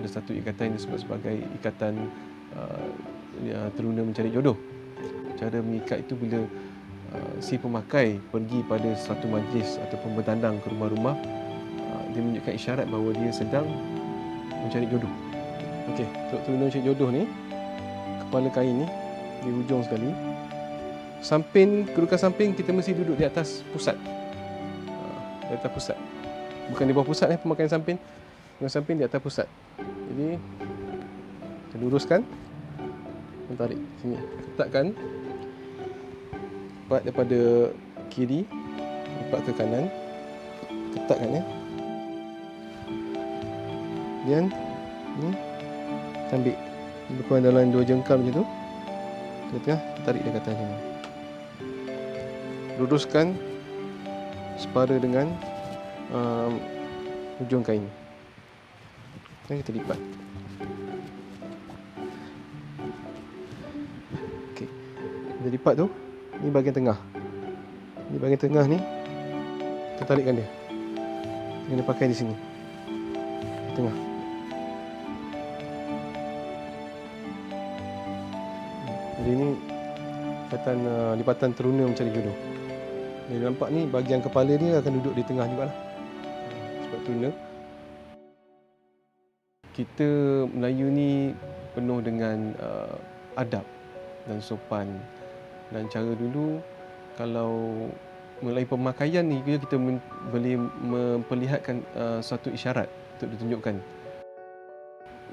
ada satu ikatan yang disebut sebagai ikatan teruna mencari jodoh. Cara mengikat itu bila si pemakai pergi pada satu majlis ataupun bertandang ke rumah-rumah, dia menunjukkan isyarat bahawa dia sedang mencari jodoh. Okey, untuk teruna mencari jodoh ni, kepala kain ni di hujung sekali. Kedudukan samping kita mesti duduk di atas pusat. Di atas pusat. Bukan di bawah pusat pemakaian samping. Kedudukan samping di atas pusat. Jadi kita luruskan, tarik sini. Letakkan lipat daripada kiri, lipat ke kanan. Ketatkan ya. Kemudian ni ambil lebih kurang dalam 2 jengkal macam tu. Tengah tarik dia ke atas sini. Luruskan separa dengan hujung kain. Dan kita lipat. Okey. Kita lipat tu, ni bahagian tengah. Ni bahagian tengah ni kita tarikkan dia. Kena pakai di sini. Tengah. Jadi ni ikatan lipatan teruna mencari jodoh. Dia nampak ni bahagian kepala dia akan duduk di tengah juga lah. Sebab teruna. Kita Melayu ni penuh dengan adab dan sopan. Dan cara dulu kalau melalui pemakaian ni kita boleh memperlihatkan satu isyarat untuk ditunjukkan.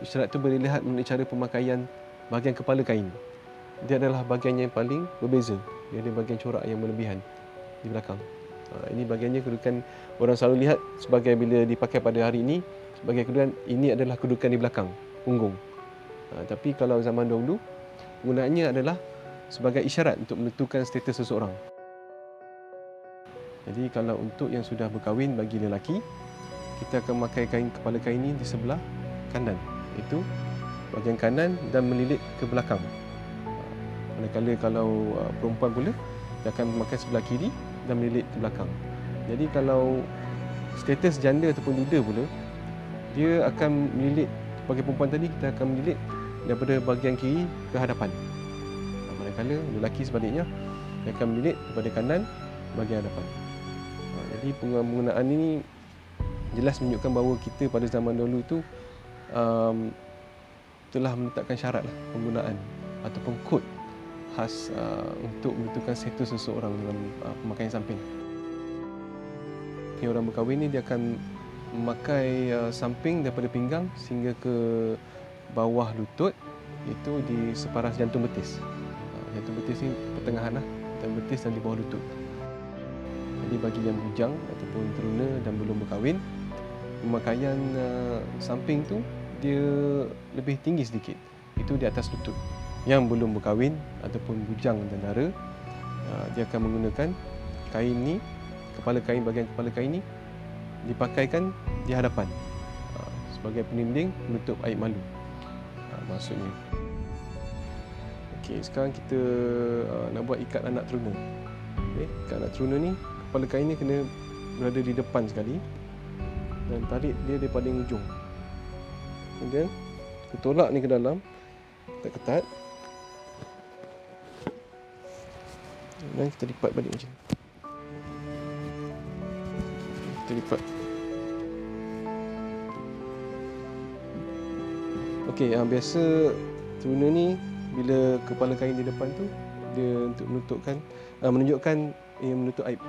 Isyarat tu boleh dilihat melalui cara pemakaian bahagian kepala kain. Dia adalah bahagian yang paling berbeza. Dia ada bahagian corak yang berlebihan di belakang. Ini bahagiannya kedudukan orang selalu lihat sebagai bila dipakai pada hari ini sebagai kedudukan ini adalah kedudukan di belakang punggung. Tapi kalau zaman dahulu penggunaannya adalah sebagai isyarat untuk menentukan status seseorang. Jadi kalau untuk yang sudah berkahwin bagi lelaki, kita akan memakai kepala kain ini di sebelah kanan. Itu bahagian kanan dan melilit ke belakang. Manakala kalau perempuan pula, dia akan memakai sebelah kiri dan melilit ke belakang. Jadi kalau status janda ataupun duda pula, dia akan melilit, bagi perempuan tadi kita akan melilit daripada bahagian kiri ke hadapan. Manakala lelaki sebaliknya, dia akan melilit daripada kanan bahagian hadapan. Jadi penggunaan ini jelas menunjukkan bahawa kita pada zaman dahulu itu telah menetapkan syarat penggunaan ataupun kod khas untuk menentukan status seseorang dalam pemakaian samping. Orang berkahwin ni dia akan memakai samping daripada pinggang sehingga ke bawah lutut, itu di separas jantung betis. Jantung betis ni pertengahan lah, jantung betis dan di bawah lutut. Jadi bagi yang bujang ataupun teruna dan belum berkahwin, pemakaian samping tu dia lebih tinggi sedikit, itu di atas lutut. Yang belum berkahwin ataupun bujang dan dara, dia akan menggunakan kain ni, bahagian kepala kain ni dipakaikan di hadapan sebagai peninding menutup aib malu, maksudnya. Okey, sekarang kita nak buat ikat anak teruna. Okay, ikat anak teruna ni, kepala kain ni kena berada di depan sekali dan tarik dia dari paling ujung. Kemudian kita tolak ni ke dalam, ketat-ketat. Dan kita lipat balik macam ni. Kita lipat. Okey, biasa teruna ni bila kepala kain di depan tu dia untuk menunjukkan ia menutup aib.